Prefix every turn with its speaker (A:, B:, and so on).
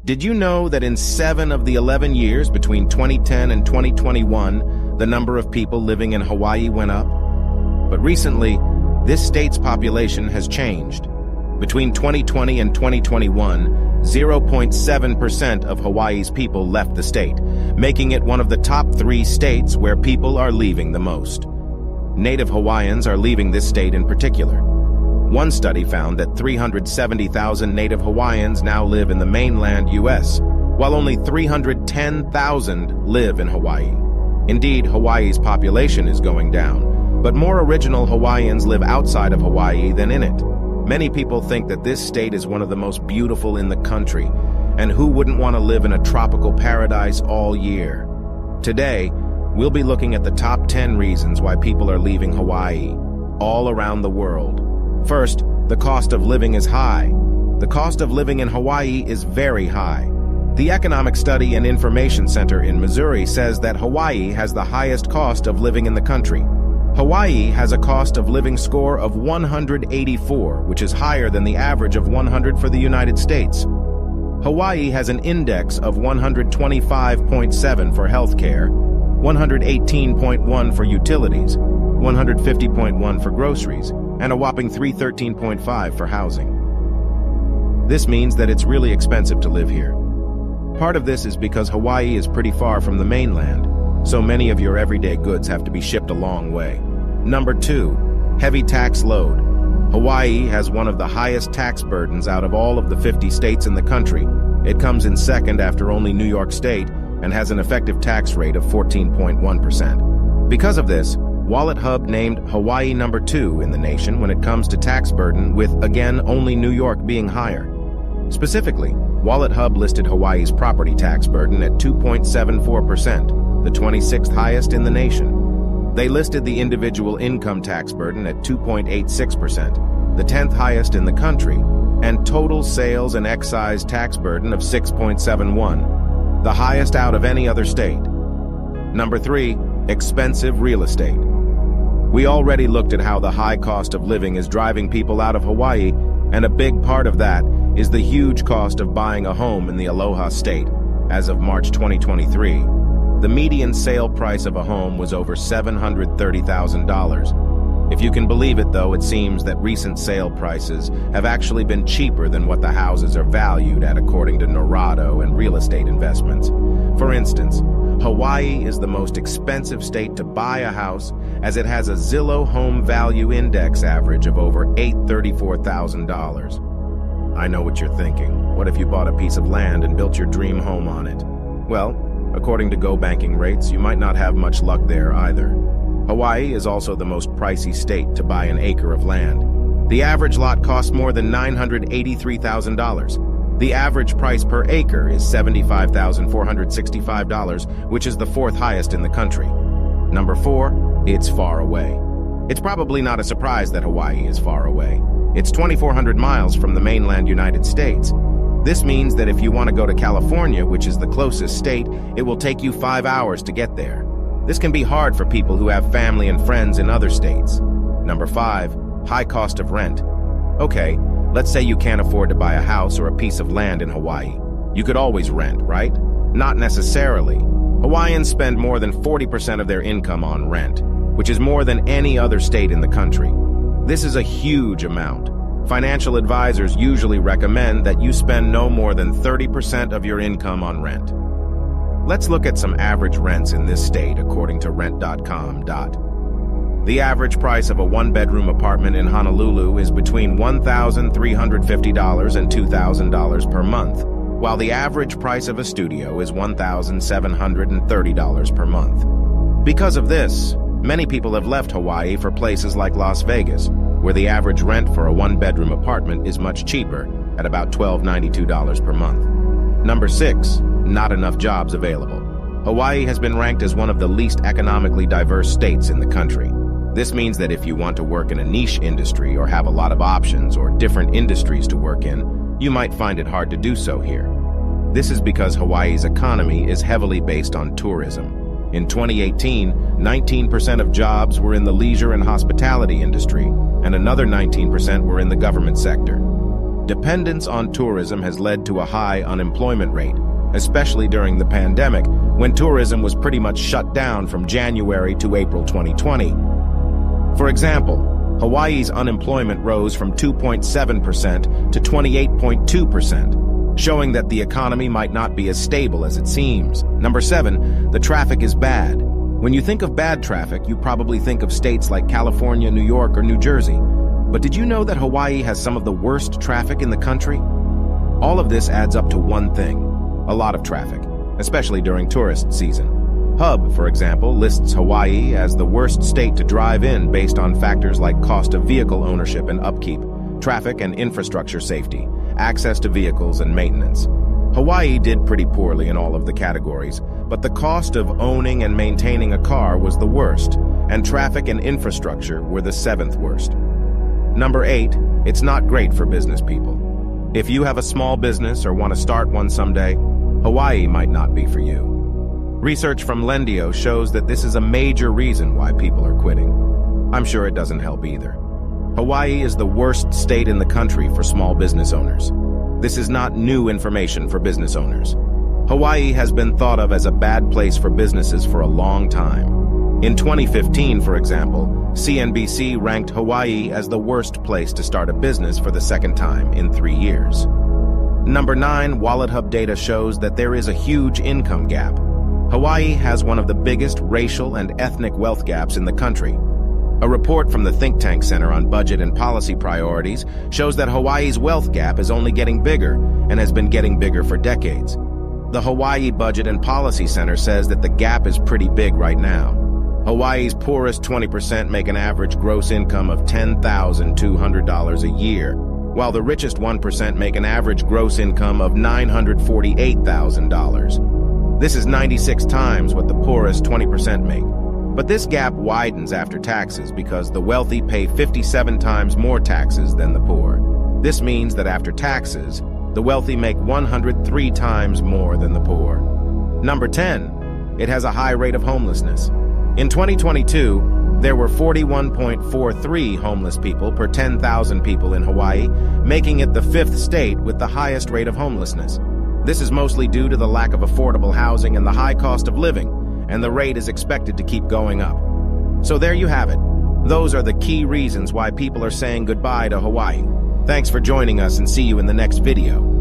A: Did you know that in 7 of the 11 years between 2010 and 2021, the number of people living in Hawaii went up? But recently, this state's population has changed. Between 2020 and 2021, 0.7% of Hawaii's people left the state, making it one of the top 3 states where people are leaving the most. Native Hawaiians are leaving this state in particular. One study found that 370,000 Native Hawaiians now live in the mainland U.S., while only 310,000 live in Hawaii. Indeed, Hawaii's population is going down, but more original Hawaiians live outside of Hawaii than in it. Many people think that this state is one of the most beautiful in the country, and who wouldn't want to live in a tropical paradise all year? Today, we'll be looking at the top 10 reasons why people are leaving Hawaii, all around the world. First, the cost of living is high. The cost of living in Hawaii is very high. The Economic Study and Information Center in Missouri says that Hawaii has the highest cost of living in the country. Hawaii has a cost of living score of 184, which is higher than the average of 100 for the United States. Hawaii has an index of 125.7 for healthcare, 118.1 for utilities, 150.1 for groceries, and a whopping 313.5 for housing. This means that it's really expensive to live here. Part of this is because Hawaii is pretty far from the mainland, so many of your everyday goods have to be shipped a long way. Number 2, heavy tax load. Hawaii has one of the highest tax burdens out of all of the 50 states in the country. It comes in second after only New York State and has an effective tax rate of 14.1%. Because of this, WalletHub named Hawaii number 2 in the nation when it comes to tax burden, with, again, only New York being higher. Specifically, WalletHub listed Hawaii's property tax burden at 2.74%, the 26th highest in the nation. They listed the individual income tax burden at 2.86%, the 10th highest in the country, and total sales and excise tax burden of 6.71, the highest out of any other state. Number 3, expensive real estate. We already looked at how the high cost of living is driving people out of Hawaii, and a big part of that is the huge cost of buying a home in the Aloha State. As of March 2023, the median sale price of a home was over $730,000. If you can believe it, though, it seems that recent sale prices have actually been cheaper than what the houses are valued at, according to Norado and Real Estate Investments. For instance, Hawaii is the most expensive state to buy a house, as it has a Zillow Home Value Index average of over $834,000. I know what you're thinking. What if you bought a piece of land and built your dream home on it? Well, according to GoBanking rates, you might not have much luck there either. Hawaii is also the most pricey state to buy an acre of land. The average lot costs more than $983,000. The average price per acre is $75,465, which is the 4th highest in the country. Number 4, it's far away. It's probably not a surprise that Hawaii is far away. It's 2,400 miles from the mainland United States. This means that if you want to go to California, which is the closest state, it will take you 5 hours to get there. This can be hard for people who have family and friends in other states. Number 5, high cost of rent. Okay, let's say you can't afford to buy a house or a piece of land in Hawaii. You could always rent, right? Not necessarily. Hawaiians spend more than 40% of their income on rent, which is more than any other state in the country. This is a huge amount. Financial advisors usually recommend that you spend no more than 30% of your income on rent. Let's look at some average rents in this state according to Rent.com. The average price of a 1-bedroom apartment in Honolulu is between $1,350 and $2,000 per month, while the average price of a studio is $1,730 per month. Because of this, many people have left Hawaii for places like Las Vegas, where the average rent for a 1-bedroom apartment is much cheaper, at about $1,292 per month. Number 6, not enough jobs available. Hawaii has been ranked as one of the least economically diverse states in the country. This means that if you want to work in a niche industry or have a lot of options or different industries to work in, you might find it hard to do so here. This is because Hawaii's economy is heavily based on tourism. In 2018, 19% of jobs were in the leisure and hospitality industry, and another 19% were in the government sector. Dependence on tourism has led to a high unemployment rate, especially during the pandemic, when tourism was pretty much shut down from January to April 2020. For example, Hawaii's unemployment rose from 2.7% to 28.2%, showing that the economy might not be as stable as it seems. Number 7, the traffic is bad. When you think of bad traffic, you probably think of states like California, New York, or New Jersey. But did you know that Hawaii has some of the worst traffic in the country? All of this adds up to one thing: a lot of traffic, especially during tourist season. Hub, for example, lists Hawaii as the worst state to drive in based on factors like cost of vehicle ownership and upkeep, traffic and infrastructure safety, access to vehicles and maintenance. Hawaii did pretty poorly in all of the categories, but the cost of owning and maintaining a car was the worst, and traffic and infrastructure were the 7th worst. Number 8, it's not great for business people. If you have a small business or want to start one someday, Hawaii might not be for you. Research from Lendio shows that this is a major reason why people are quitting. I'm sure it doesn't help either. Hawaii is the worst state in the country for small business owners. This is not new information for business owners. Hawaii has been thought of as a bad place for businesses for a long time. In 2015, for example, CNBC ranked Hawaii as the worst place to start a business for the 2nd time in 3 years. Number 9, WalletHub data shows that there is a huge income gap. Hawaii has one of the biggest racial and ethnic wealth gaps in the country. A report from the think tank Center on Budget and Policy Priorities shows that Hawaii's wealth gap is only getting bigger and has been getting bigger for decades. The Hawaii Budget and Policy Center says that the gap is pretty big right now. Hawaii's poorest 20% make an average gross income of $10,200 a year, while the richest 1% make an average gross income of $948,000. This is 96 times what the poorest 20% make. But this gap widens after taxes because the wealthy pay 57 times more taxes than the poor. This means that after taxes, the wealthy make 103 times more than the poor. Number 10, it has a high rate of homelessness. In 2022, there were 41.43 homeless people per 10,000 people in Hawaii, making it the 5th state with the highest rate of homelessness. This is mostly due to the lack of affordable housing and the high cost of living, and the rate is expected to keep going up. So there you have it. Those are the key reasons why people are saying goodbye to Hawaii. Thanks for joining us, and see you in the next video.